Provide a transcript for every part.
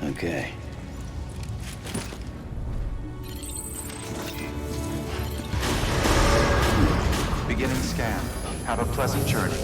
Okay. Beginning scan. Have a pleasant journey.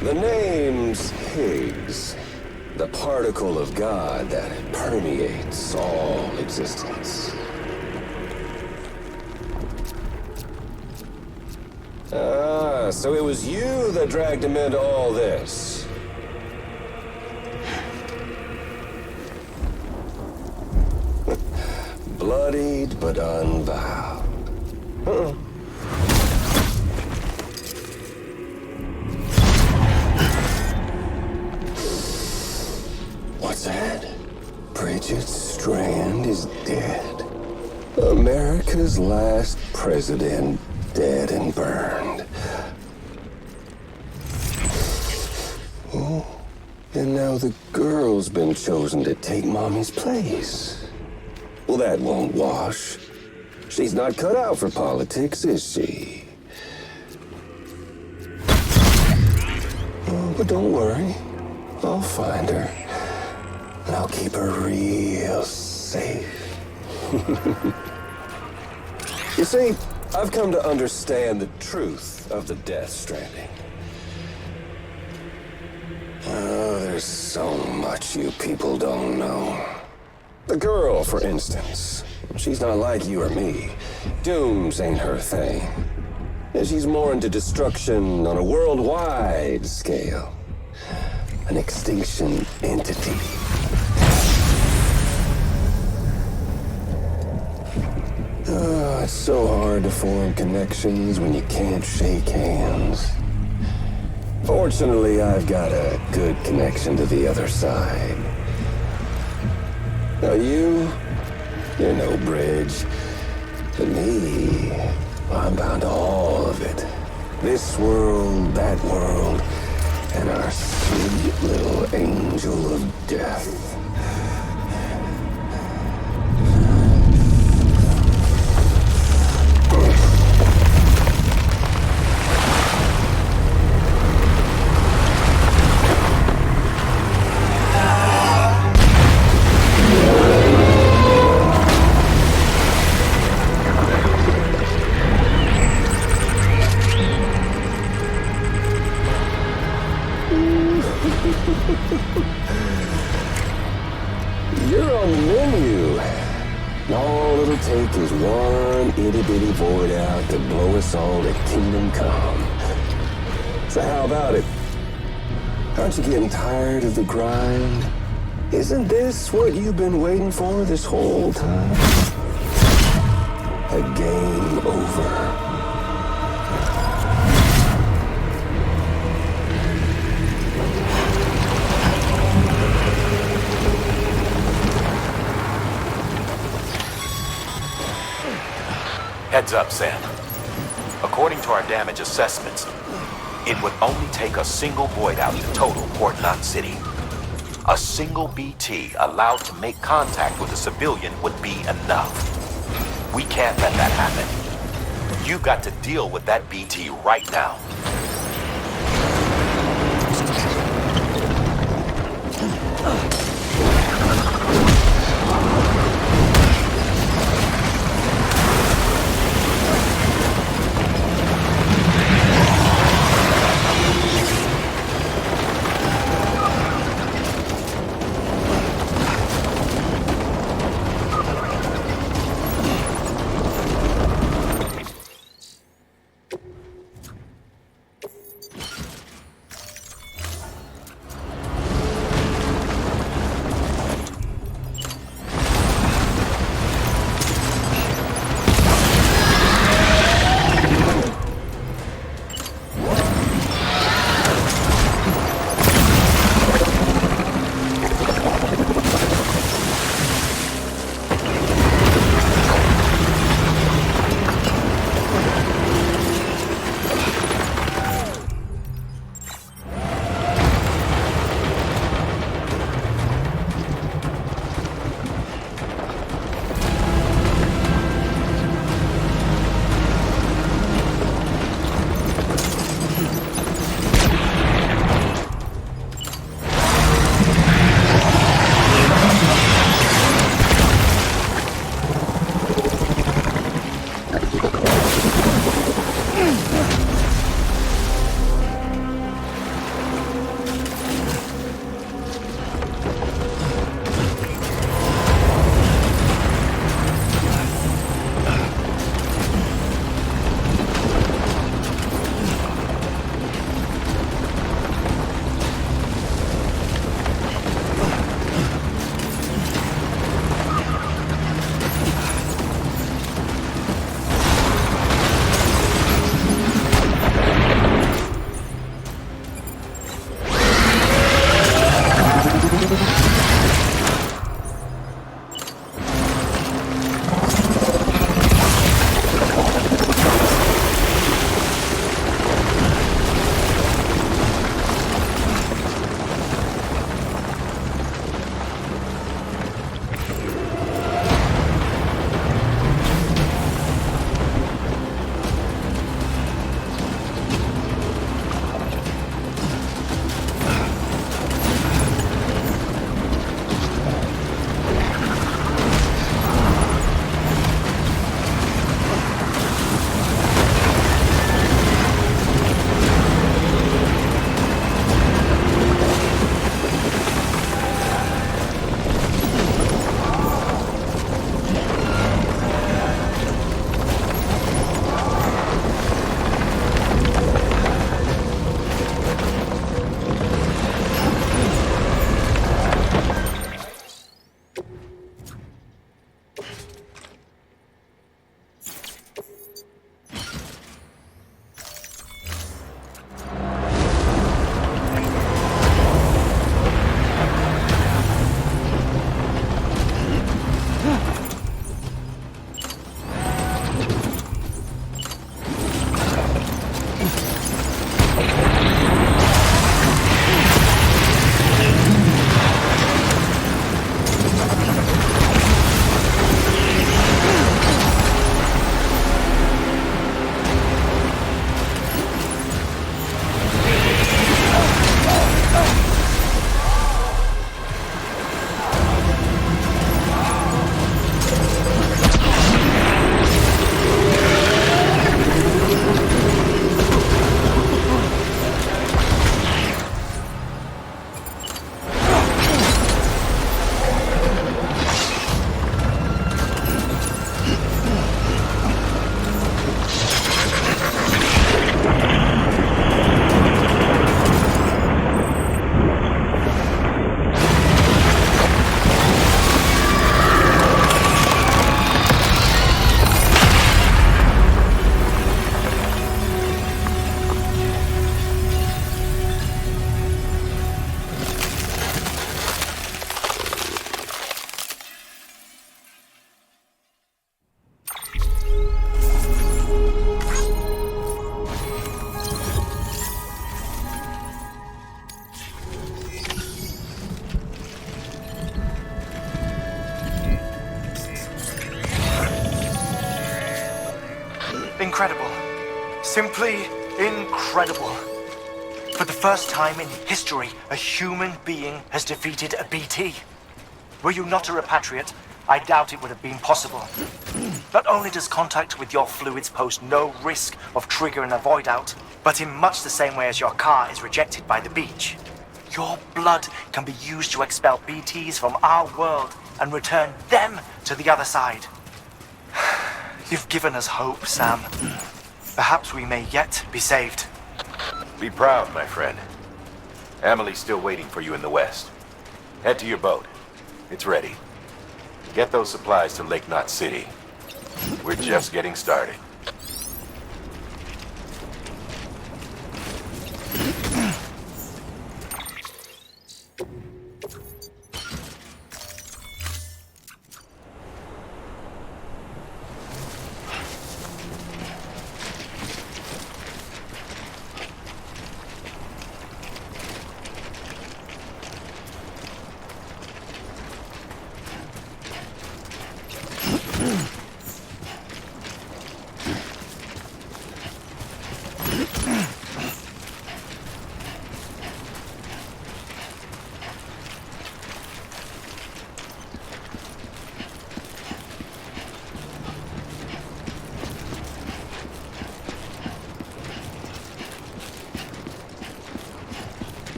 The name's Higgs, the particle of God that permeates all existence. Ah, so it was you that dragged him into all this. Bloodied but unbowed. What's that? Bridget Strand is dead. America's last president dead and burned. Oh, and now the girl's been chosen to take Mommy's place. Well, that won't wash. She's not cut out for politics, is she? Oh, but don't worry. I'll find her. And I'll keep her real safe. You see, I've come to understand the truth of the Death Stranding. Oh, there's so much you people don't know. The girl, for instance, she's not like you or me. Dooms ain't her thing. And she's more into destruction on a worldwide scale. An extinction entity. Oh, it's so hard to form connections when you can't shake hands. Fortunately, I've got a good connection to the other side. Now you're no bridge. To me, I'm bound to all of it. This world, that world, and our sweet little angel of death. You're on the menu. All it'll take is one itty-bitty void out to blow us all to kingdom come. So how about it? Aren't you getting tired of the grind? Isn't this what you've been waiting for this whole time? A game over. Heads up, Sam. According to our damage assessments, it would only take a single void out to total Port Knot City. A single BT allowed to make contact with a civilian would be enough. We can't let that happen. You've got to deal with that BT right now. incredible. Simply incredible. For the first time in history, a human being has defeated a BT. Were you not a repatriate, I doubt it would have been possible. Not only does contact with your fluids pose no risk of triggering a void out, but in much the same way as your car is rejected by the beach, your blood can be used to expel BTs from our world and return them to the other side. You've given us hope, Sam. Perhaps we may yet be saved. Be proud, my friend. Emily's still waiting for you in the west. Head to your boat. It's ready. Get those supplies to Lake Knot City. We're just getting started.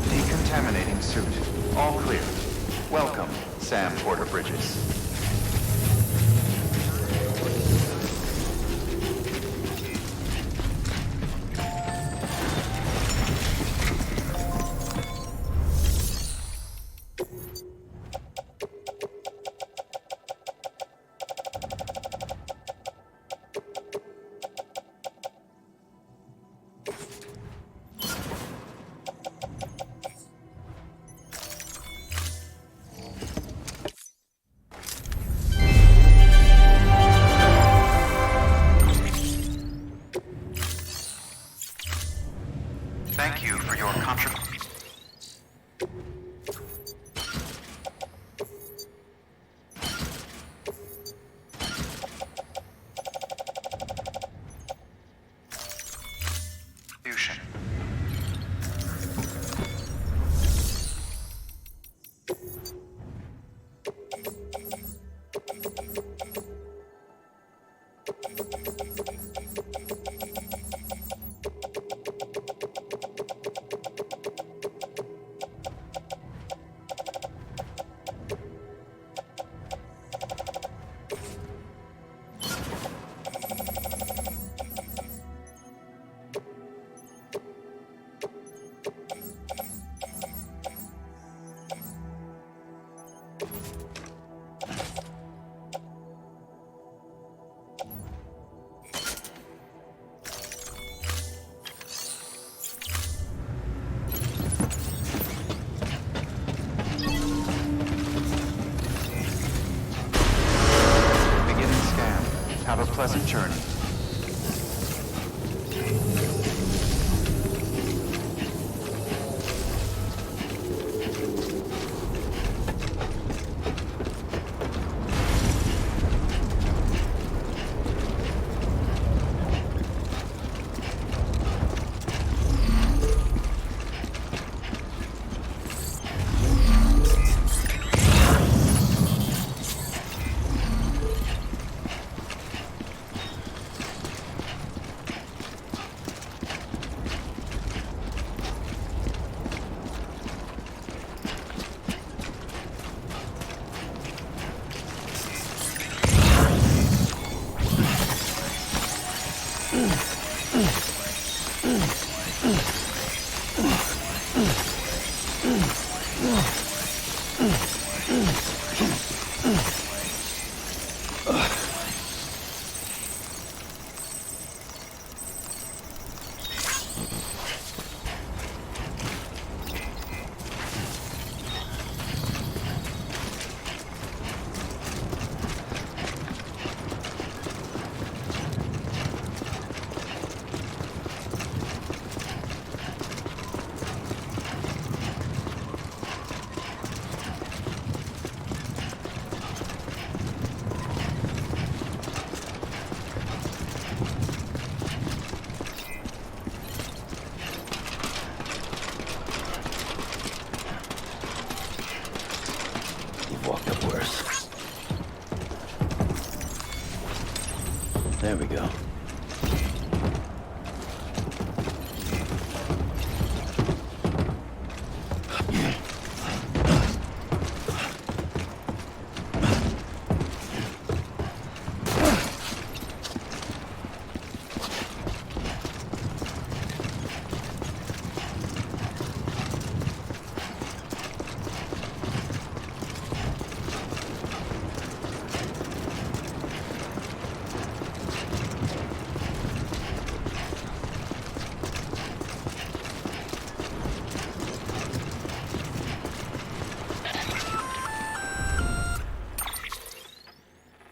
Decontaminating suit. All clear. Welcome, Sam Porter Bridges. Thank you for your contribution. Have a pleasant journey.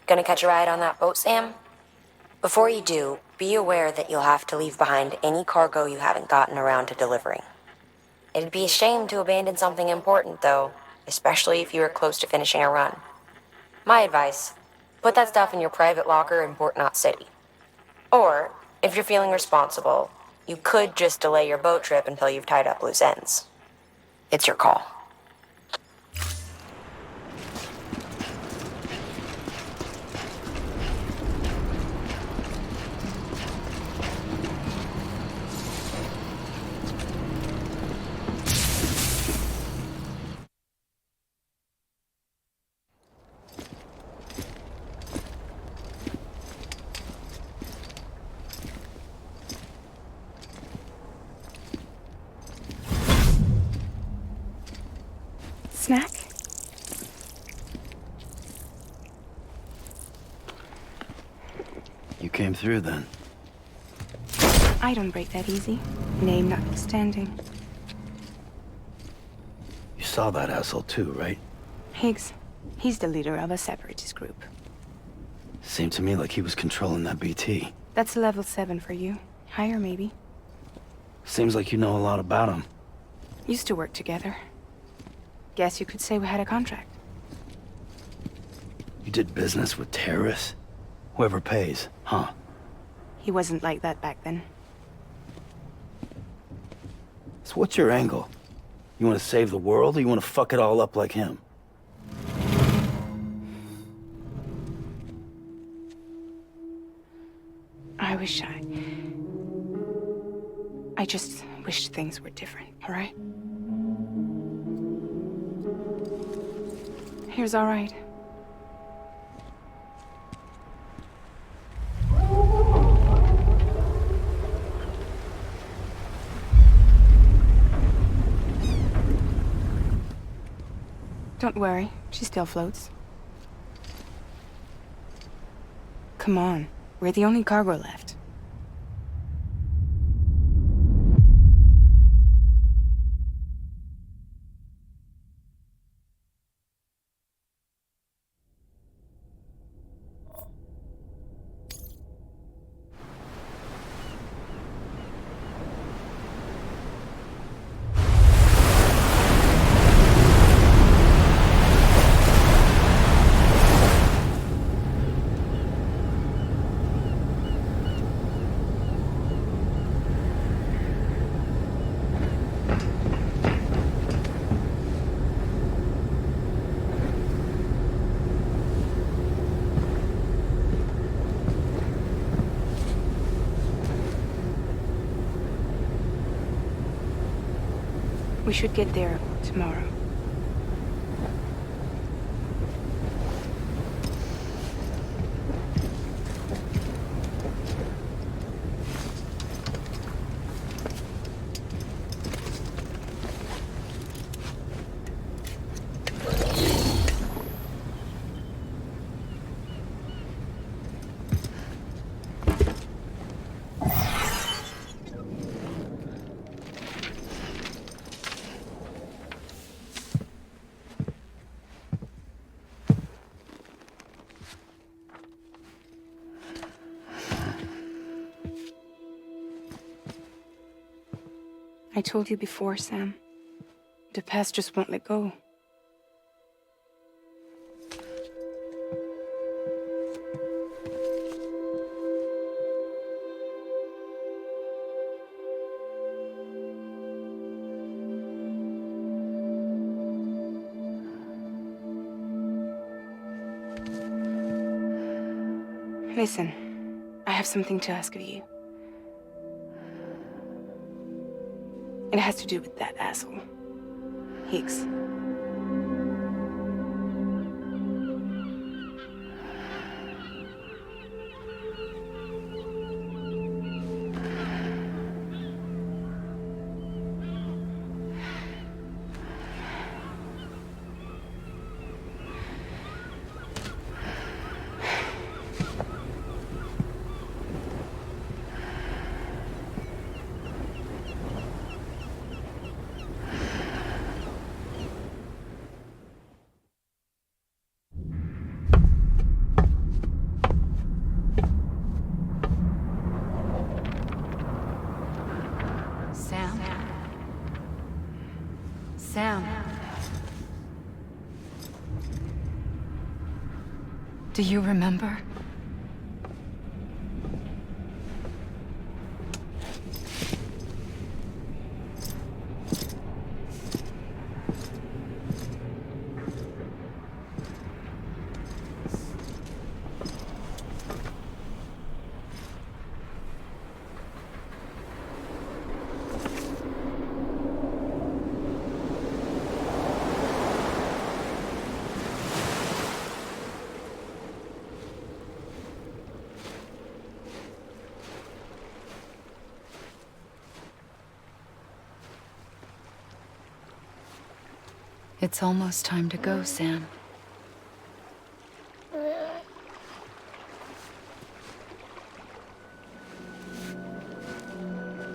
Gonna catch a ride on that boat, Sam? Before you do, be aware that you'll have to leave behind any cargo you haven't gotten around to delivering. It'd be a shame to abandon something important, though, especially if you were close to finishing a run. My advice, put that stuff in your private locker in Port Knot City. Or, if you're feeling responsible, you could just delay your boat trip until you've tied up loose ends. It's your call. Snack? You came through then. I don't break that easy. Name notwithstanding. You saw that asshole too, right? Higgs. He's the leader of a separatist group. Seemed to me like he was controlling that BT. That's level 7 for you. Higher, maybe. Seems like you know a lot about him. Used to work together. Guess you could say we had a contract. You did business with terrorists? Whoever pays, huh? He wasn't like that back then. So what's your angle? You want to save the world, or you want to fuck it all up like him? I just wish things were different, all right? Here's all right. Don't worry, she still floats. Come on, we're the only cargo left. We should get there tomorrow. I told you before, Sam. The past just won't let go. Listen, I have something to ask of you. It has to do with that asshole, Higgs. Sam. Do you remember? It's almost time to go, Sam.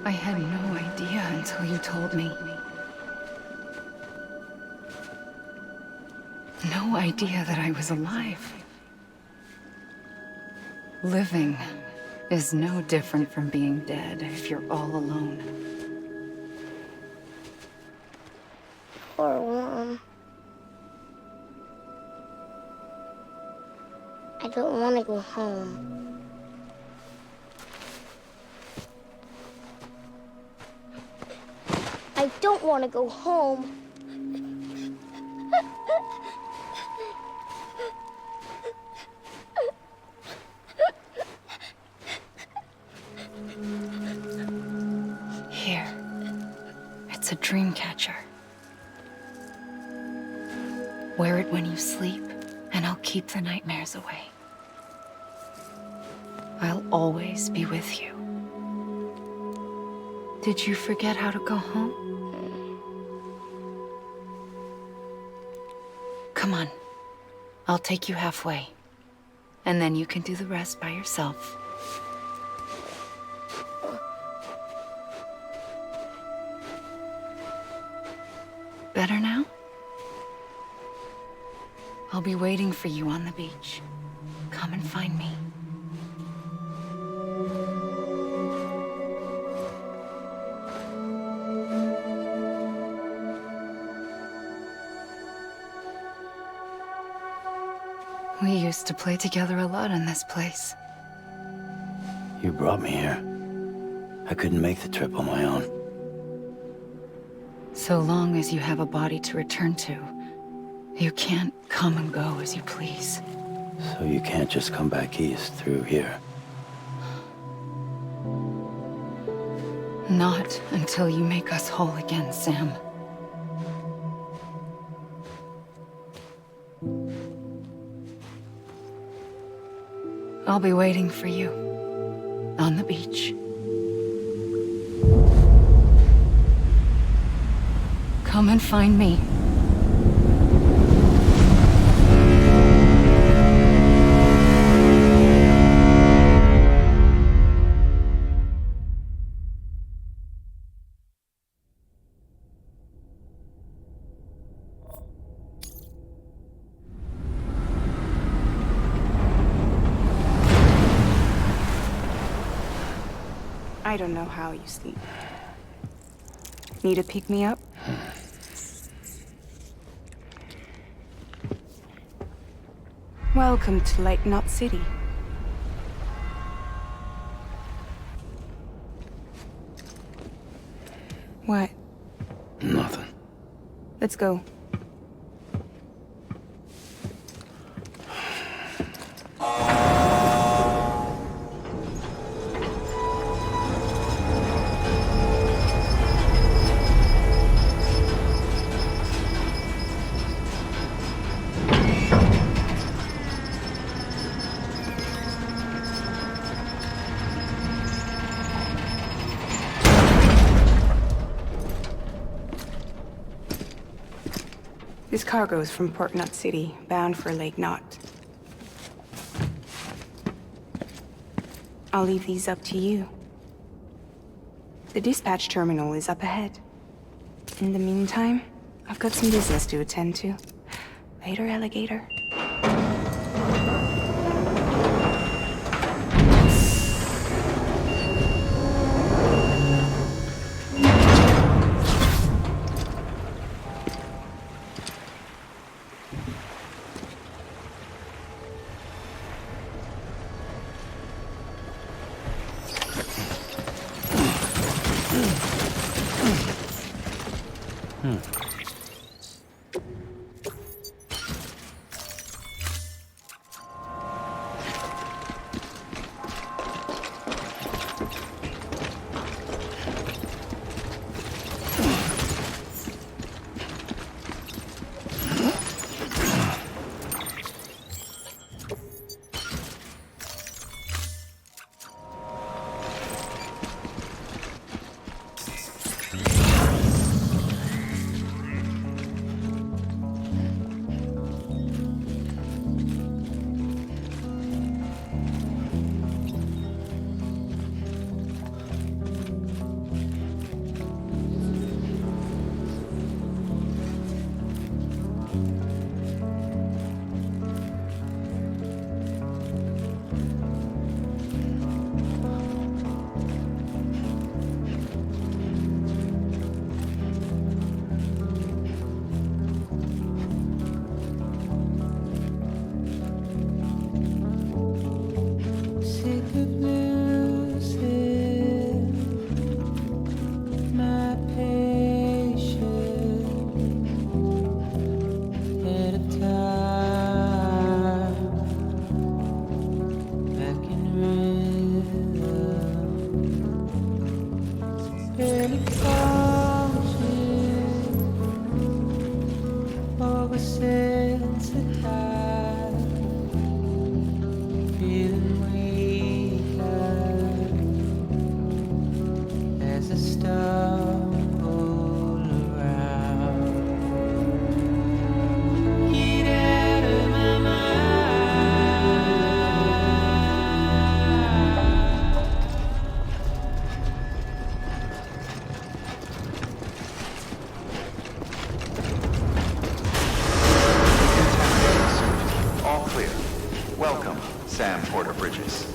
I had no idea until you told me. No idea that I was alive. Living is no different from being dead if you're all alone. Poor Mom. I don't want to go home. I don't want to go home. Here. It's a dream catcher. Wear it when you sleep, and I'll keep the nightmares away. I'll always be with you. Did you forget how to go home? Come on. I'll take you halfway. And then you can do the rest by yourself. Better now? I'll be waiting for you on the beach. Come and find me. We used to play together a lot in this place. You brought me here. I couldn't make the trip on my own. So long as you have a body to return to, you can't come and go as you please. So you can't just come back east through here. Not until you make us whole again, Sam. I'll be waiting for you on the beach. Come and find me. I don't know how you sleep. Need to pick me up? Welcome to Lake Knot City. What? Nothing. Let's go. This cargo is from Port Knot City, bound for Lake Knot. I'll leave these up to you. The dispatch terminal is up ahead. In the meantime, I've got some business to attend to. Later, alligator. All clear. Welcome, Sam Porter Bridges.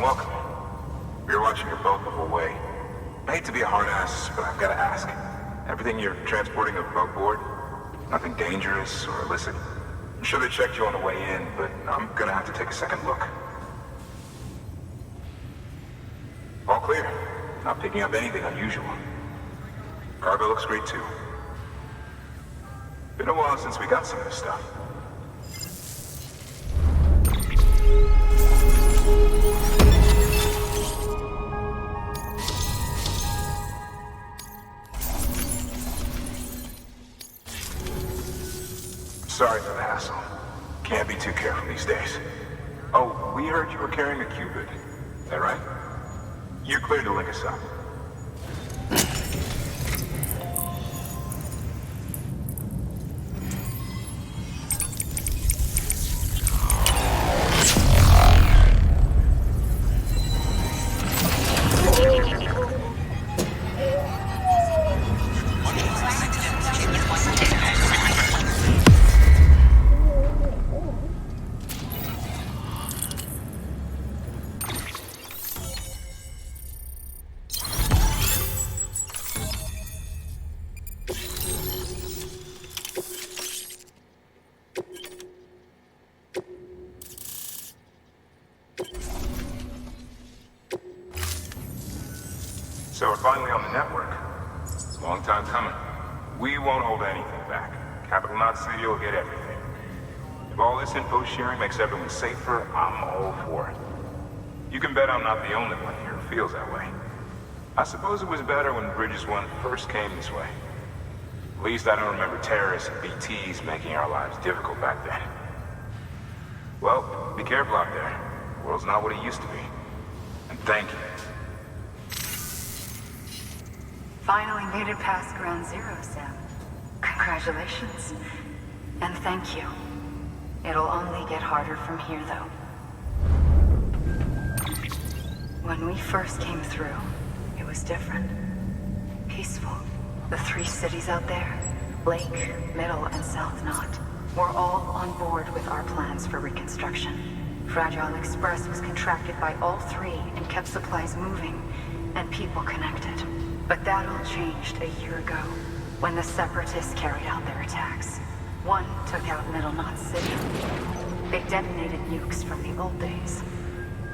Welcome. We were watching your boat move away. I hate to be a hard ass, but I've got to ask. Everything you're transporting above board? Nothing dangerous or illicit? I'm sure they checked you on the way in, but I'm gonna have to take a second look. All clear. Not picking up anything unusual. Cargo looks great too. Been a while since we got some of this stuff. Sorry for the hassle. Can't be too careful these days. Oh, we heard you were carrying a Cupid. Is that right? You're cleared to link us up. So we're finally on the network. It's a long time coming. We won't hold anything back. Capital Knot City will get everything. If all this info sharing makes everyone safer, I'm all for it. You can bet I'm not the only one here who feels that way. I suppose it was better when Bridges 1 first came this way. At least I don't remember terrorists and BTs making our lives difficult back then. Well, be careful out there. The world's not what it used to be. And thank you. Finally made it past Ground Zero, Sam. Congratulations. And thank you. It'll only get harder from here, though. When we first came through, it was different. peaceful. The 3 cities out there, Lake, Middle, and South Knot, were all on board with our plans for reconstruction. Fragile Express was contracted by all 3 and kept supplies moving and people connected. But that all changed a year ago, when the Separatists carried out their attacks. One took out Middle Knot City. They detonated nukes from the old days.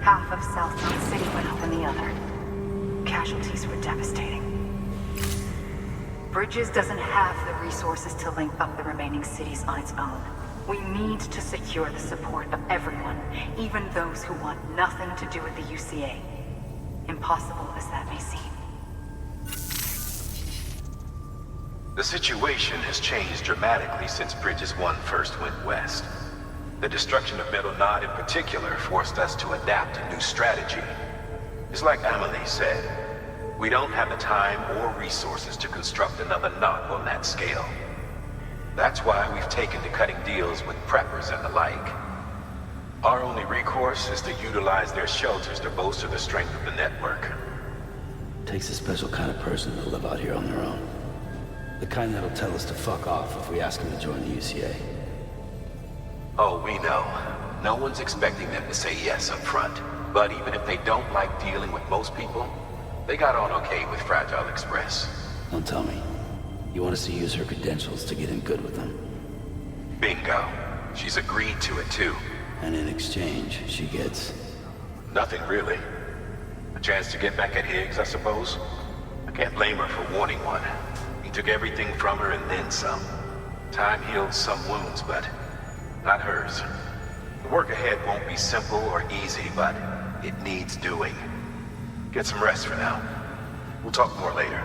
Half of South Knot City went up in the other. Casualties were devastating. Bridges doesn't have the resources to link up the remaining cities on its own. We need to secure the support of everyone, even those who want nothing to do with the UCA. Impossible as that may seem. The situation has changed dramatically since Bridges 1 first went west. The destruction of Middle Knot in particular forced us to adapt a new strategy. It's like Amelie said, we don't have the time or resources to construct another knot on that scale. That's why we've taken to cutting deals with preppers and the like. Our only recourse is to utilize their shelters to bolster the strength of the network. Takes a special kind of person to live out here on their own. The kind that'll tell us to fuck off if we ask him to join the UCA. Oh, we know. No one's expecting them to say yes up front. But even if they don't like dealing with most people, they got on okay with Fragile Express. Don't tell me. You want us to use her credentials to get in good with them? Bingo. She's agreed to it too. And in exchange, she gets... Nothing really. A chance to get back at Higgs, I suppose. I can't blame her for wanting one. He took everything from her and then some. Time heals some wounds, but not hers. The work ahead won't be simple or easy, but it needs doing. Get some rest for now. We'll talk more later.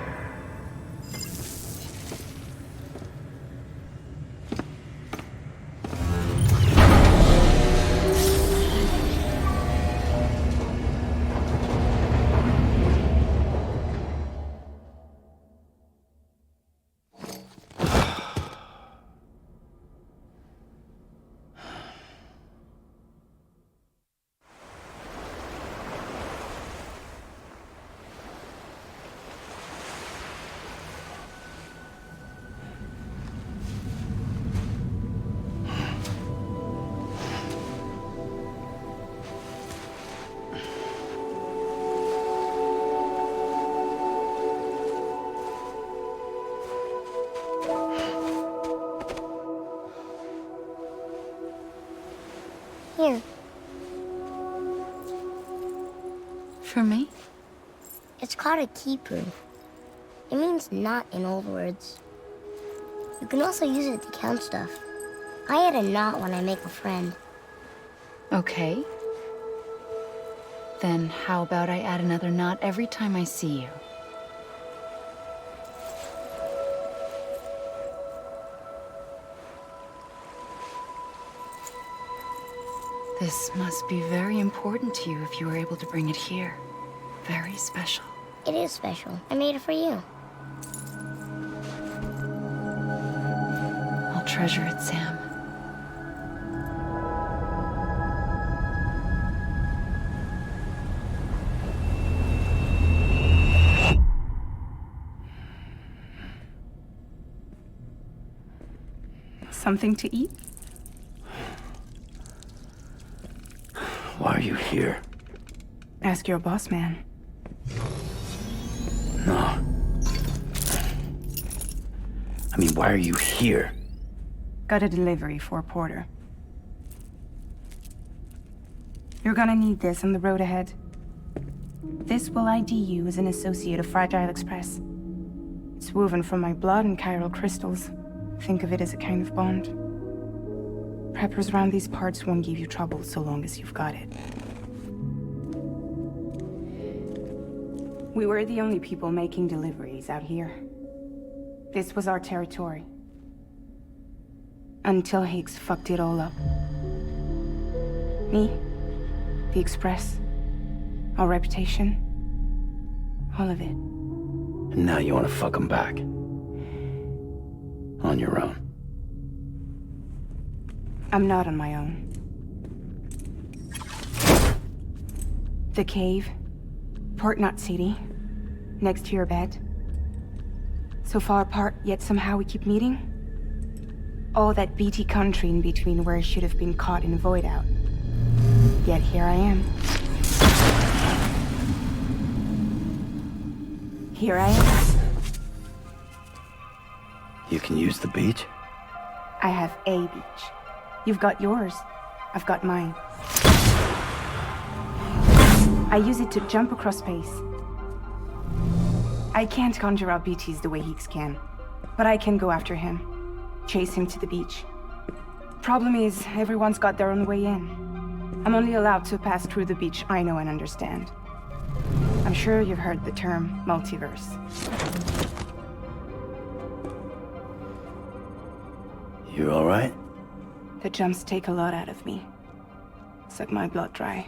Here. For me? It's called a keeper. It means knot in old words. You can also use it to count stuff. I add a knot when I make a friend. Okay. Then how about I add another knot every time I see you? This must be very important to you if you were able to bring it here. Very special. It is special. I made it for you. I'll treasure it, Sam. Something to eat? Why are you here? Ask your boss man. No. I mean, why are you here? Got a delivery for Porter. You're gonna need this on the road ahead. This will ID you as an associate of Fragile Express. It's woven from my blood and chiral crystals. Think of it as a kind of bond. Preppers around these parts won't give you trouble so long as you've got it. We were the only people making deliveries out here. This was our territory. Until Higgs fucked it all up. Me, the Express, our reputation, all of it. And now you want to fuck him back. On your own. I'm not on my own. The cave, Port Knot City, next to your bed. So far apart, yet somehow we keep meeting? All that BT country in between where I should have been caught in Void Out. Yet here I am. Here I am. You can use the beach? I have a beach. You've got yours. I've got mine. I use it to jump across space. I can't conjure up BTs the way Heeks can, but I can go after him. Chase him to the beach. Problem is, everyone's got their own way in. I'm only allowed to pass through the beach I know and understand. I'm sure you've heard the term multiverse. You all right? The jumps take a lot out of me. Suck my blood dry.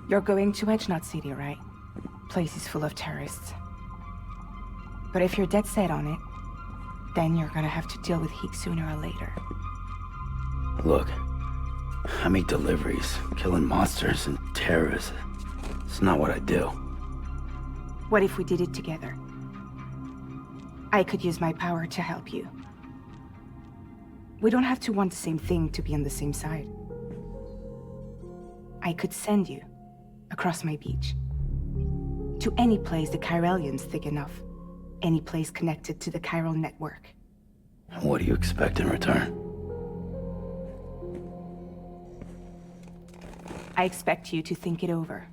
You're going to Edgenut City, right? Place is full of terrorists. But if you're dead set on it, then you're gonna have to deal with Heek sooner or later. Look, I make deliveries, killing monsters and terrorists. It's not what I do. What if we did it together? I could use my power to help you. We don't have to want the same thing to be on the same side. I could send you across my beach. To any place the Chiralian's thick enough. Any place connected to the Chiral network. What do you expect in return? I expect you to think it over.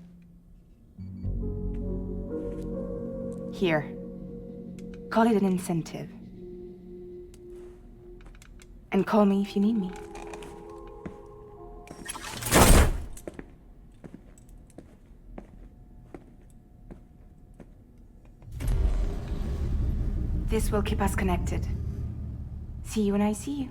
Here. Call it an incentive. And call me if you need me. This will keep us connected. See you when I see you.